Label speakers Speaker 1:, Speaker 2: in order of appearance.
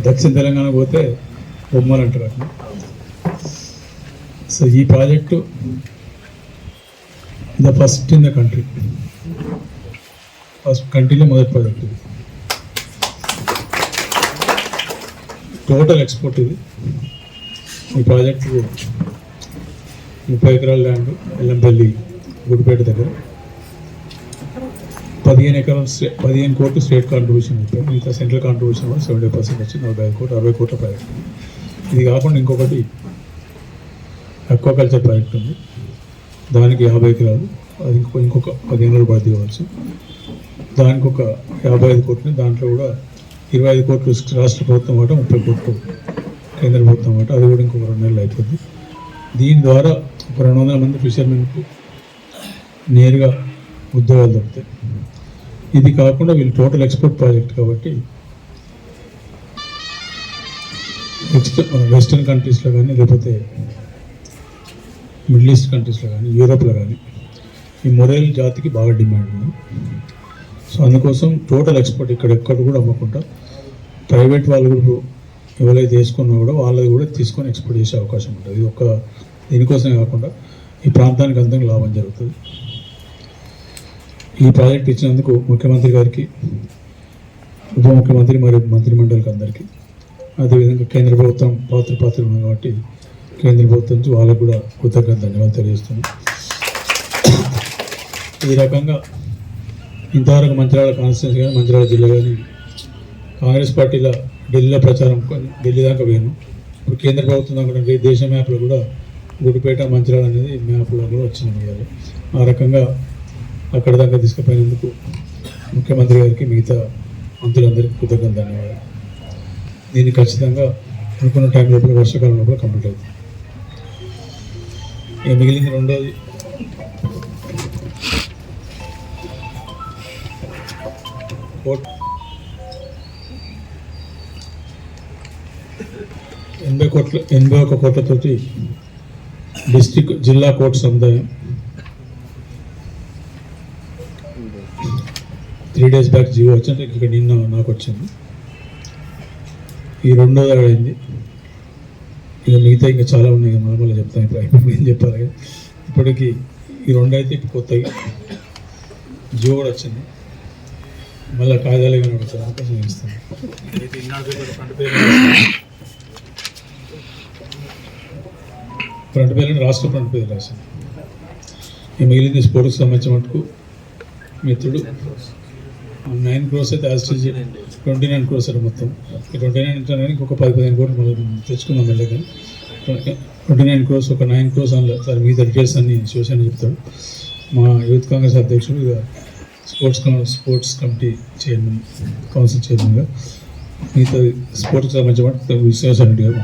Speaker 1: దక్షిణ తెలంగాణ పోతే బొమ్మలు అంటారు అట్లా. సో ఈ project the first in the country, first కంట్రీలో మొదటి ప్రాజెక్ట్ ఇది. టోటల్ ఎక్స్పోర్ట్ ఇది. ఈ ప్రాజెక్టు 30 ఎకరాల ల్యాండ్ ఎల్లంపల్లి గుడిపేట దగ్గర. 15 కోట్లు స్టేట్ కాంట్రిబ్యూషన్ అయిపోయి, మిగతా సెంట్రల్ కాంట్రిబ్యూషన్ కూడా 70% వచ్చింది. 45 కోట్లు 60 కోట్ల ప్రాజెక్ట్. ఇది కాకుండా ఇంకొకటి అక్వాకల్చర్ ప్రాజెక్ట్ ఉంది, దానికి 50 ఎకరాలు, అది ఇంకొక 15 రోజులు పడితే ఇవ్వచ్చు. దానికి ఒక 55 కోట్లు, దాంట్లో కూడా 25 కోట్లు రాష్ట్ర ప్రభుత్వం మాట, 30 కోట్లు కేంద్ర ప్రభుత్వం మాట, అది కూడా ఇంకొక 2 నెలలు అయిపోతుంది. దీని ద్వారా ఒక 200 మంది ఫిషర్మెన్కు నేరుగా ఉద్యోగాలు దొరుకుతాయి. ఇది కాకుండా వీళ్ళు టోటల్ ఎక్స్పోర్ట్ ప్రాజెక్ట్ కాబట్టి వెస్టర్న్ కంట్రీస్లో కానీ, లేకపోతే మిడిల్ ఈస్ట్ కంట్రీస్లో కానీ, యూరోప్లో కానీ ఈ మొరేల్ జాతికి బాగా డిమాండ్ ఉంది. సో అందుకోసం టోటల్ ఎక్స్పోర్ట్ ఎక్కడ కూడా అమ్మకుండా ప్రైవేట్ వాళ్ళు కూడా ఎవరైతే తీసుకున్నా కూడా వాళ్ళది కూడా తీసుకొని ఎక్స్పోర్ట్ చేసే అవకాశం ఉంటుంది. ఇది ఒక దీనికోసమే కాకుండా ఈ ప్రాంతానికి అంతా లాభం జరుగుతుంది. ఈ ప్రాజెక్ట్ ఇచ్చినందుకు ముఖ్యమంత్రి గారికి, ఉప ముఖ్యమంత్రి మరియు మంత్రిమండలికి అందరికీ, అదేవిధంగా కేంద్ర ప్రభుత్వం పాత్ర ఉంది కాబట్టి కేంద్ర ప్రభుత్వం నుంచి వాళ్ళకు కూడా కృతజ్ఞత ధన్యవాదాలు తెలియజేస్తున్నాను. ఈ రకంగా ఇంతవరకు మంచిర్యాల కాన్స్టిట్యూన్సీ కానీ, మంచిర్యాల జిల్లా కానీ కాంగ్రెస్ పార్టీలో ఢిల్లీలో ప్రచారం ఢిల్లీ దాకా పోయాను. ఇప్పుడు కేంద్ర ప్రభుత్వం దాకా దేశ మ్యాప్లో కూడా గుడిపేట మంచిర్యాల అనేది మ్యాప్లో కూడా వచ్చింది. ఆ రకంగా అక్కడ దాకా తీసుకుపోయినందుకు ముఖ్యమంత్రి గారికి, మిగతా మంత్రులందరికీ కృతజ్ఞత ధన్యవాదాలు. దీన్ని ఖచ్చితంగా అనుకున్న టైం లోపల, వర్షాకాలం లోపల కంప్లీట్ అవుతుంది. ఇక మిగిలింది రెండోది కోర్ట్ 81 కోట్లతోటి డిస్ట్రిక్ట్ జిల్లా కోర్టు సముదాయం 3 days బ్యాక్ జీవో వచ్చింది. ఇక్కడ నిన్న నాకు వచ్చింది. ఈ రెండోది అయింది. ఇక మిగతా ఇంకా చాలా ఉన్నాయి, మళ్ళీ చెప్తాను. ఇప్పుడు ఏం చెప్పాలి, ఇప్పటికి ఈ రెండు అయితే ఇప్పుడు కొత్తగా జీవో కూడా వచ్చింది. మళ్ళీ కాగితాలు ఏమైనా వచ్చారు అవకాశం ఇస్తాను. ఫ్రంట్ పేరు రాష్ట్ర ఫ్రంట్ పేరు రాసింది. ఈ మిగిలింది స్పోర్ట్స్కి సంబంధించిన మటుకు మిత్రుడు 9 crores అయితే యాజ్ 29 crores మొత్తం. ఈ 29 అంటే ఇంకొక 10-15 కోట్లు మళ్ళీ తెచ్చుకుందాం వెళ్ళగా. 29 crores, ఒక 9 crores అందులో సార్ మిగతా డీటెయిల్స్ అన్ని శివసేన చెప్తాడు. మా యూత్ కాంగ్రెస్ అధ్యక్షుడు, ఇక స్పోర్ట్స్ కమిటీ చైర్మన్, కౌన్సిల్ చైర్మన్గా, మిగతా స్పోర్ట్స్కి సంబంధించిన విశ్వేశ్వర రెడ్డి గారు.